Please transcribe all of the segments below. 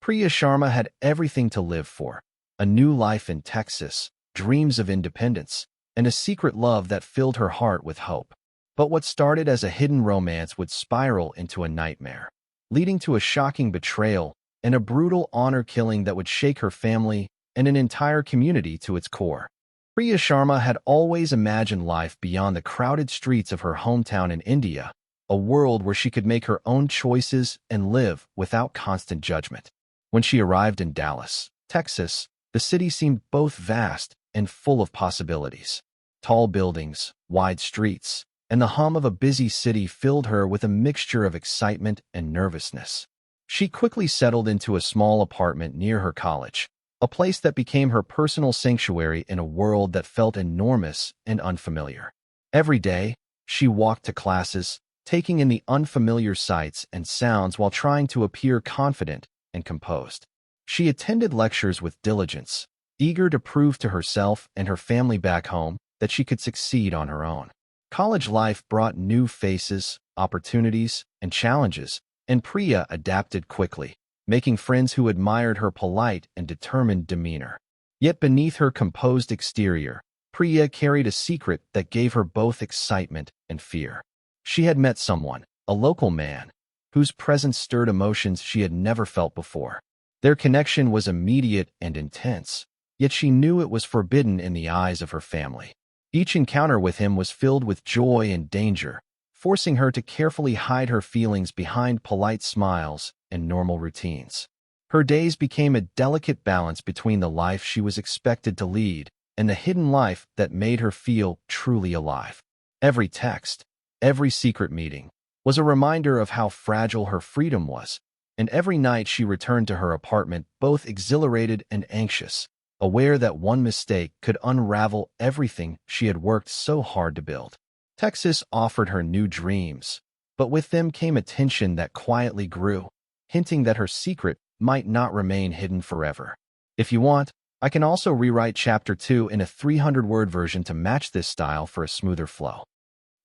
Priya Sharma had everything to live for: a new life in Texas, dreams of independence, and a secret love that filled her heart with hope. But what started as a hidden romance would spiral into a nightmare, leading to a shocking betrayal and a brutal honor killing that would shake her family and an entire community to its core. Priya Sharma had always imagined life beyond the crowded streets of her hometown in India, a world where she could make her own choices and live without constant judgment. When she arrived in Dallas, Texas, the city seemed both vast and full of possibilities. Tall buildings, wide streets, and the hum of a busy city filled her with a mixture of excitement and nervousness. She quickly settled into a small apartment near her college, a place that became her personal sanctuary in a world that felt enormous and unfamiliar. Every day, she walked to classes, taking in the unfamiliar sights and sounds while trying to appear confident and composed. She attended lectures with diligence, eager to prove to herself and her family back home that she could succeed on her own. College life brought new faces, opportunities, and challenges, and Priya adapted quickly, making friends who admired her polite and determined demeanor. Yet beneath her composed exterior, Priya carried a secret that gave her both excitement and fear. She had met someone, a local man, whose presence stirred emotions she had never felt before. Their connection was immediate and intense, yet she knew it was forbidden in the eyes of her family. Each encounter with him was filled with joy and danger, forcing her to carefully hide her feelings behind polite smiles and normal routines. Her days became a delicate balance between the life she was expected to lead and the hidden life that made her feel truly alive. Every text, every secret meeting, was a reminder of how fragile her freedom was, and every night she returned to her apartment both exhilarated and anxious, aware that one mistake could unravel everything she had worked so hard to build. Texas offered her new dreams, but with them came a tension that quietly grew, hinting that her secret might not remain hidden forever. If you want, I can also rewrite Chapter 2 in a 300-word version to match this style for a smoother flow.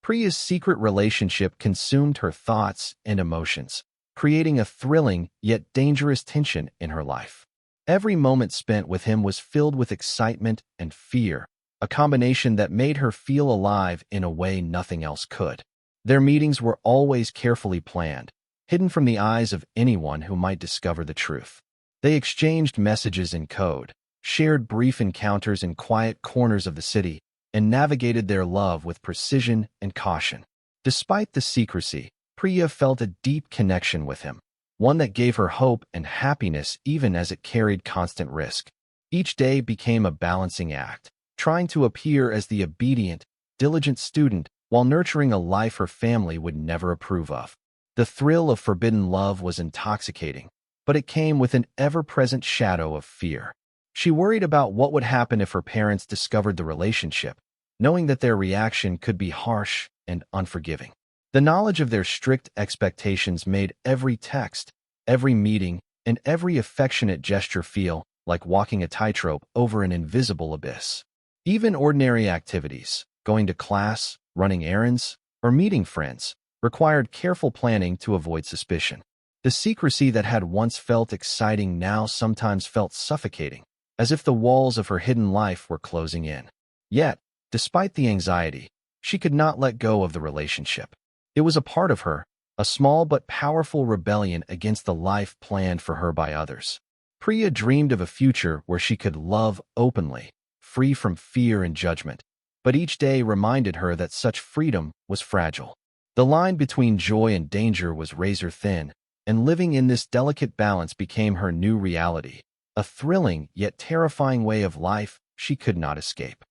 Priya's secret relationship consumed her thoughts and emotions, creating a thrilling yet dangerous tension in her life. Every moment spent with him was filled with excitement and fear, a combination that made her feel alive in a way nothing else could. Their meetings were always carefully planned, hidden from the eyes of anyone who might discover the truth. They exchanged messages in code, shared brief encounters in quiet corners of the city, and navigated their love with precision and caution. Despite the secrecy, Priya felt a deep connection with him, one that gave her hope and happiness even as it carried constant risk. Each day became a balancing act, trying to appear as the obedient, diligent student while nurturing a life her family would never approve of. The thrill of forbidden love was intoxicating, but it came with an ever-present shadow of fear. She worried about what would happen if her parents discovered the relationship, knowing that their reaction could be harsh and unforgiving. The knowledge of their strict expectations made every text, every meeting, and every affectionate gesture feel like walking a tightrope over an invisible abyss. Even ordinary activities, going to class, running errands, or meeting friends, required careful planning to avoid suspicion. The secrecy that had once felt exciting now sometimes felt suffocating, as if the walls of her hidden life were closing in. Yet, despite the anxiety, she could not let go of the relationship. It was a part of her, a small but powerful rebellion against the life planned for her by others. Priya dreamed of a future where she could love openly, free from fear and judgment, but each day reminded her that such freedom was fragile. The line between joy and danger was razor thin, and living in this delicate balance became her new reality, a thrilling yet terrifying way of life she could not escape.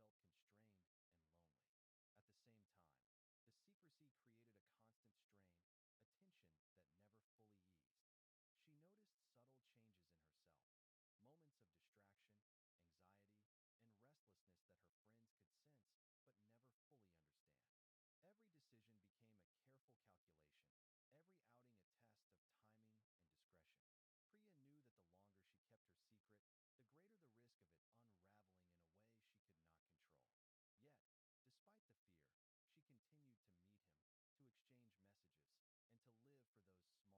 felt constrained and lonely. At the same time, the secrecy created a constant strain, a tension that never fully eased. She noticed subtle changes in herself, moments of distraction, anxiety, and restlessness that her friends could sense but never fully understand. Every decision became a careful calculation, every outing a test of timing and discretion. Priya knew that the longer she kept her secret, the greater the risk of it unraveling in a way she could not control. Yet, despite the fear, she continued to meet him, to exchange messages, and to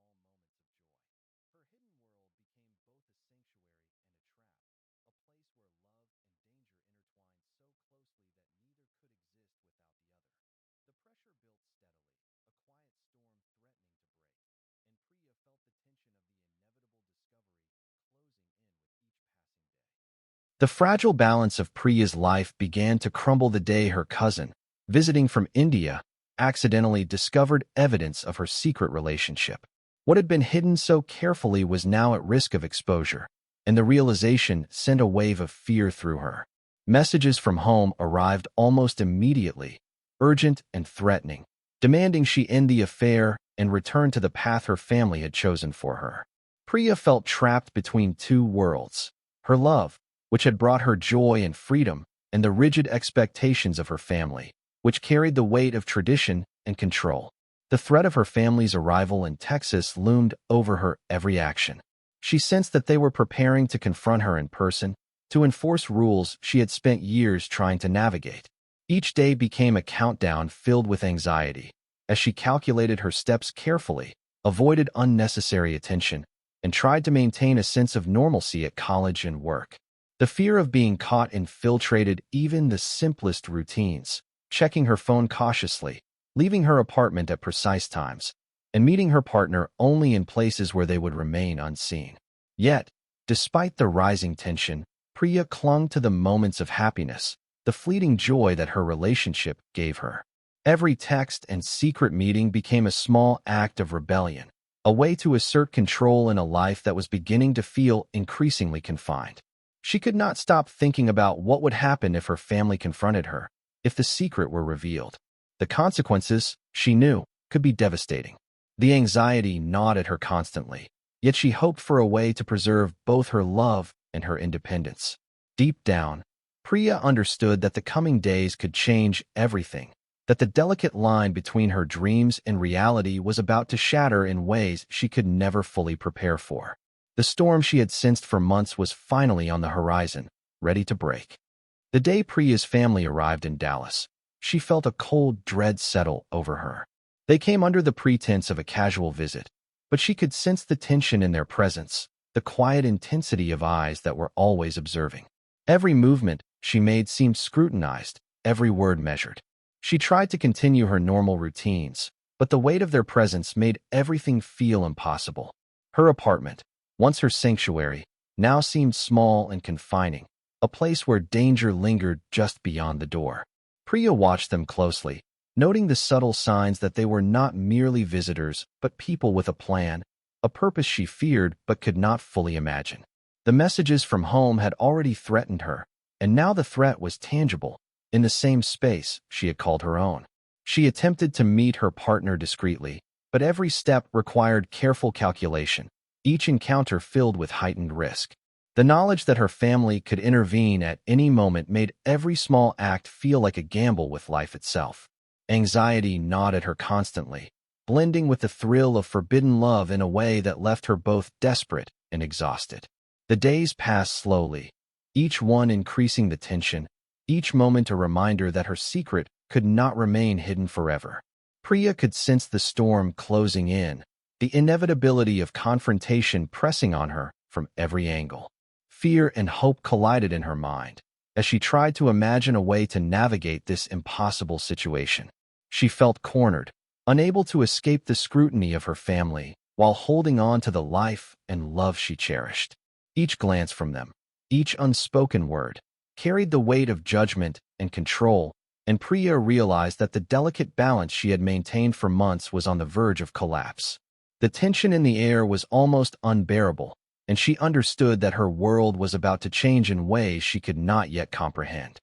live for those small moments of joy. Her hidden world became both a sanctuary and a trap, a place where love and danger intertwined so closely that neither could exist without the other. The pressure built steadily, a quiet storm threatening to break, and Priya felt the tension of the inevitable discovery closing in with each passing day. The fragile balance of Priya's life began to crumble the day her cousin, visiting from India, accidentally discovered evidence of her secret relationship. What had been hidden so carefully was now at risk of exposure, and the realization sent a wave of fear through her. Messages from home arrived almost immediately, urgent and threatening, demanding she end the affair and return to the path her family had chosen for her. Priya felt trapped between two worlds: her love, which had brought her joy and freedom, and the rigid expectations of her family, which carried the weight of tradition and control. The threat of her family's arrival in Texas loomed over her every action. She sensed that they were preparing to confront her in person, to enforce rules she had spent years trying to navigate. Each day became a countdown filled with anxiety, as she calculated her steps carefully, avoided unnecessary attention, and tried to maintain a sense of normalcy at college and work. The fear of being caught infiltrated even the simplest routines, checking her phone cautiously, leaving her apartment at precise times, and meeting her partner only in places where they would remain unseen. Yet, despite the rising tension, Priya clung to the moments of happiness, the fleeting joy that her relationship gave her. Every text and secret meeting became a small act of rebellion, a way to assert control in a life that was beginning to feel increasingly confined. She could not stop thinking about what would happen if her family confronted her, if the secret were revealed. The consequences, she knew, could be devastating. The anxiety gnawed at her constantly, yet she hoped for a way to preserve both her love and her independence. Deep down, Priya understood that the coming days could change everything, that the delicate line between her dreams and reality was about to shatter in ways she could never fully prepare for. The storm she had sensed for months was finally on the horizon, ready to break. The day Priya's family arrived in Dallas, she felt a cold dread settle over her. They came under the pretense of a casual visit, but she could sense the tension in their presence, the quiet intensity of eyes that were always observing. Every movement she made seemed scrutinized, every word measured. She tried to continue her normal routines, but the weight of their presence made everything feel impossible. Her apartment, once her sanctuary, now seemed small and confining, a place where danger lingered just beyond the door. Priya watched them closely, noting the subtle signs that they were not merely visitors but people with a plan, a purpose she feared but could not fully imagine. The messages from home had already threatened her, and now the threat was tangible, in the same space she had called her own. She attempted to meet her partner discreetly, but every step required careful calculation, each encounter filled with heightened risk. The knowledge that her family could intervene at any moment made every small act feel like a gamble with life itself. Anxiety gnawed at her constantly, blending with the thrill of forbidden love in a way that left her both desperate and exhausted. The days passed slowly, each one increasing the tension, each moment a reminder that her secret could not remain hidden forever. Priya could sense the storm closing in, the inevitability of confrontation pressing on her from every angle. Fear and hope collided in her mind as she tried to imagine a way to navigate this impossible situation. She felt cornered, unable to escape the scrutiny of her family while holding on to the life and love she cherished. Each glance from them, each unspoken word, carried the weight of judgment and control, and Priya realized that the delicate balance she had maintained for months was on the verge of collapse. The tension in the air was almost unbearable, and she understood that her world was about to change in ways she could not yet comprehend.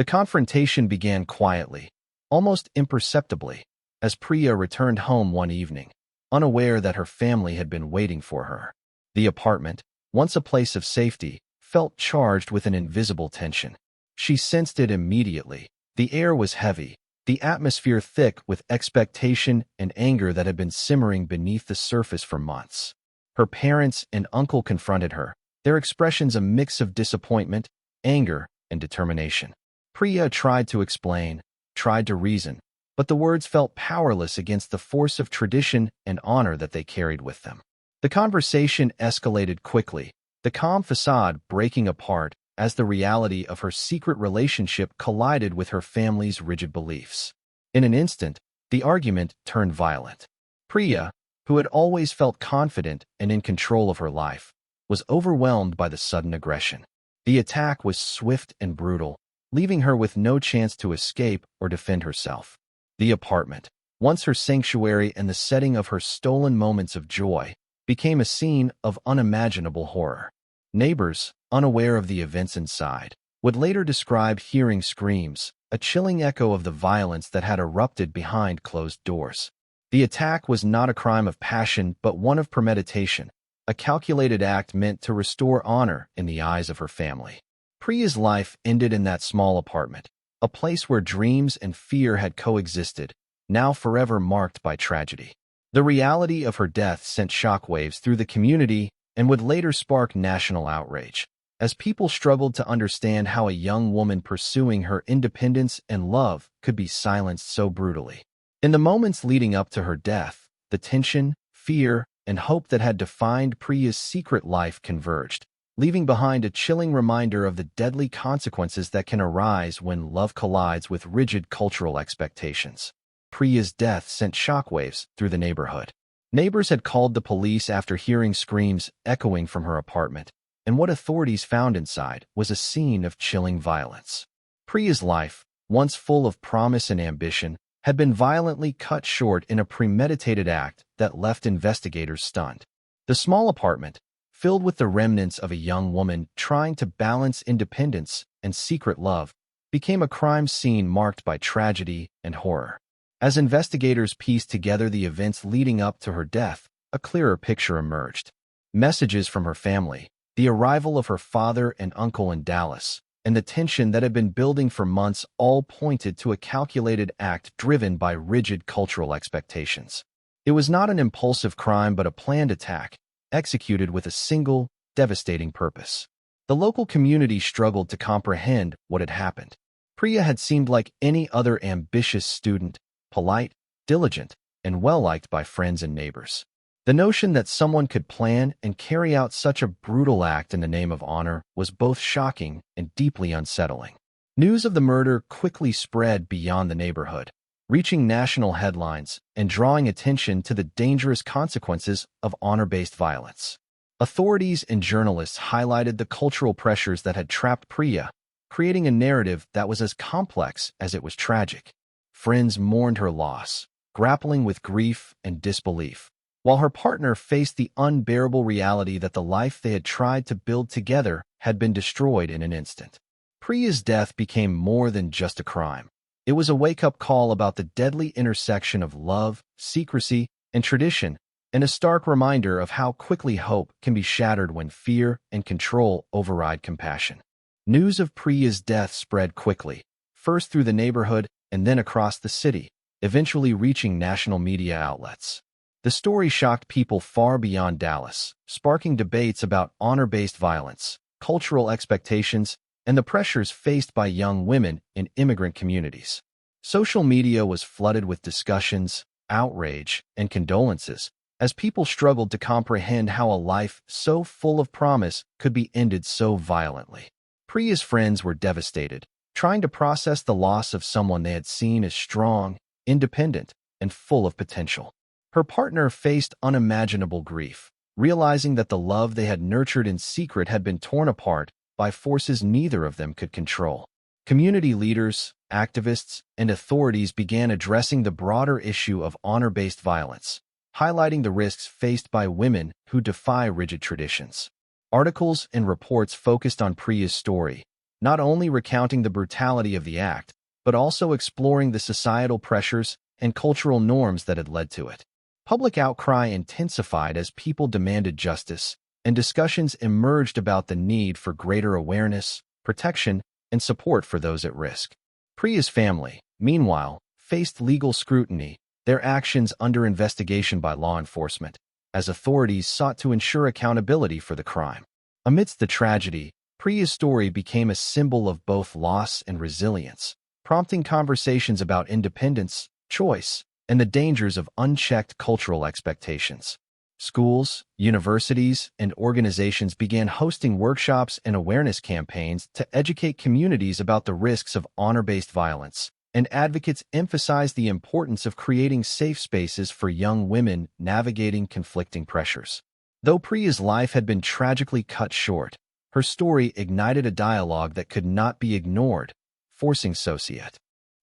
The confrontation began quietly, almost imperceptibly, as Priya returned home one evening, unaware that her family had been waiting for her. The apartment, once a place of safety, felt charged with an invisible tension. She sensed it immediately. The air was heavy, the atmosphere thick with expectation and anger that had been simmering beneath the surface for months. Her parents and uncle confronted her, their expressions a mix of disappointment, anger, and determination. Priya tried to explain, tried to reason, but the words felt powerless against the force of tradition and honor that they carried with them. The conversation escalated quickly, the calm facade breaking apart as the reality of her secret relationship collided with her family's rigid beliefs. In an instant, the argument turned violent. Priya, who had always felt confident and in control of her life, was overwhelmed by the sudden aggression. The attack was swift and brutal, leaving her with no chance to escape or defend herself. The apartment, once her sanctuary and the setting of her stolen moments of joy, became a scene of unimaginable horror. Neighbors, unaware of the events inside, would later describe hearing screams, a chilling echo of the violence that had erupted behind closed doors. The attack was not a crime of passion but one of premeditation, a calculated act meant to restore honor in the eyes of her family. Priya's life ended in that small apartment, a place where dreams and fear had coexisted, now forever marked by tragedy. The reality of her death sent shockwaves through the community and would later spark national outrage, as people struggled to understand how a young woman pursuing her independence and love could be silenced so brutally. In the moments leading up to her death, the tension, fear, and hope that had defined Priya's secret life converged, leaving behind a chilling reminder of the deadly consequences that can arise when love collides with rigid cultural expectations. Priya's death sent shockwaves through the neighborhood. Neighbors had called the police after hearing screams echoing from her apartment, and what authorities found inside was a scene of chilling violence. Priya's life, once full of promise and ambition, had been violently cut short in a premeditated act that left investigators stunned. The small apartment, filled with the remnants of a young woman trying to balance independence and secret love, became a crime scene marked by tragedy and horror. As investigators pieced together the events leading up to her death, a clearer picture emerged. Messages from her family, the arrival of her father and uncle in Dallas, and the tension that had been building for months all pointed to a calculated act driven by rigid cultural expectations. It was not an impulsive crime but a planned attack, executed with a single, devastating purpose. The local community struggled to comprehend what had happened. Priya had seemed like any other ambitious student, polite, diligent, and well-liked by friends and neighbors. The notion that someone could plan and carry out such a brutal act in the name of honor was both shocking and deeply unsettling. News of the murder quickly spread beyond the neighborhood, reaching national headlines and drawing attention to the dangerous consequences of honor-based violence. Authorities and journalists highlighted the cultural pressures that had trapped Priya, creating a narrative that was as complex as it was tragic. Friends mourned her loss, grappling with grief and disbelief, while her partner faced the unbearable reality that the life they had tried to build together had been destroyed in an instant. Priya's death became more than just a crime. It was a wake-up call about the deadly intersection of love, secrecy, and tradition, and a stark reminder of how quickly hope can be shattered when fear and control override compassion. News of Priya's death spread quickly, first through the neighborhood and then across the city, eventually reaching national media outlets. The story shocked people far beyond Dallas, sparking debates about honor-based violence, cultural expectations, and the pressures faced by young women in immigrant communities. Social media was flooded with discussions, outrage, and condolences, as people struggled to comprehend how a life so full of promise could be ended so violently. Priya's friends were devastated, trying to process the loss of someone they had seen as strong, independent, and full of potential. Her partner faced unimaginable grief, realizing that the love they had nurtured in secret had been torn apart by forces neither of them could control. Community leaders, activists, and authorities began addressing the broader issue of honor-based violence, highlighting the risks faced by women who defy rigid traditions. Articles and reports focused on Priya's story, not only recounting the brutality of the act, but also exploring the societal pressures and cultural norms that had led to it. Public outcry intensified as people demanded justice, and discussions emerged about the need for greater awareness, protection, and support for those at risk. Priya's family, meanwhile, faced legal scrutiny, their actions under investigation by law enforcement, as authorities sought to ensure accountability for the crime. Amidst the tragedy, Priya's story became a symbol of both loss and resilience, prompting conversations about independence, choice, and the dangers of unchecked cultural expectations. Schools, universities, and organizations began hosting workshops and awareness campaigns to educate communities about the risks of honor-based violence, and advocates emphasized the importance of creating safe spaces for young women navigating conflicting pressures. Though Priya's life had been tragically cut short, her story ignited a dialogue that could not be ignored, forcing society.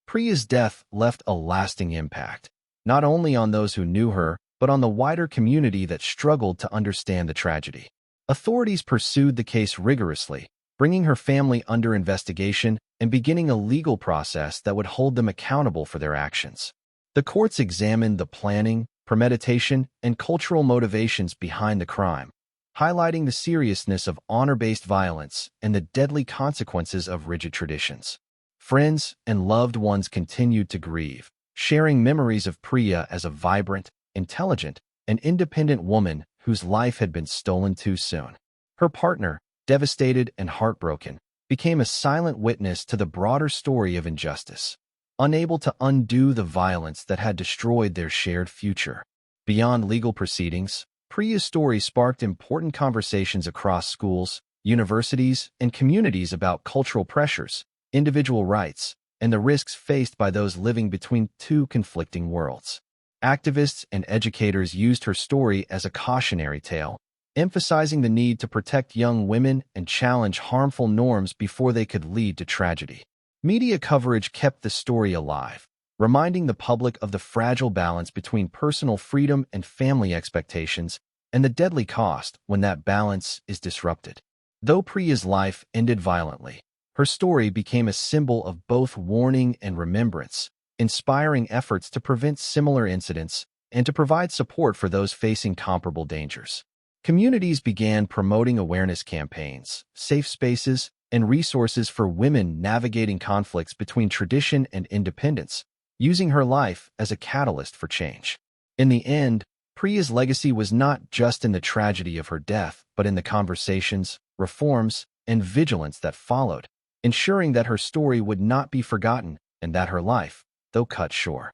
Priya's death left a lasting impact, not only on those who knew her, but on the wider community that struggled to understand the tragedy. Authorities pursued the case rigorously, bringing her family under investigation and beginning a legal process that would hold them accountable for their actions. The courts examined the planning, premeditation, and cultural motivations behind the crime, highlighting the seriousness of honor-based violence and the deadly consequences of rigid traditions. Friends and loved ones continued to grieve, sharing memories of Priya as a vibrant, intelligent, and independent woman whose life had been stolen too soon. Her partner, devastated and heartbroken, became a silent witness to the broader story of injustice, unable to undo the violence that had destroyed their shared future. Beyond legal proceedings, Priya's story sparked important conversations across schools, universities, and communities about cultural pressures, individual rights, and the risks faced by those living between two conflicting worlds. Activists and educators used her story as a cautionary tale, emphasizing the need to protect young women and challenge harmful norms before they could lead to tragedy. Media coverage kept the story alive, reminding the public of the fragile balance between personal freedom and family expectations, and the deadly cost when that balance is disrupted. Though Priya's life ended violently, her story became a symbol of both warning and remembrance, inspiring efforts to prevent similar incidents and to provide support for those facing comparable dangers. Communities began promoting awareness campaigns, safe spaces, and resources for women navigating conflicts between tradition and independence, using her life as a catalyst for change. In the end, Priya's legacy was not just in the tragedy of her death, but in the conversations, reforms, and vigilance that followed, ensuring that her story would not be forgotten and that her life, though cut short,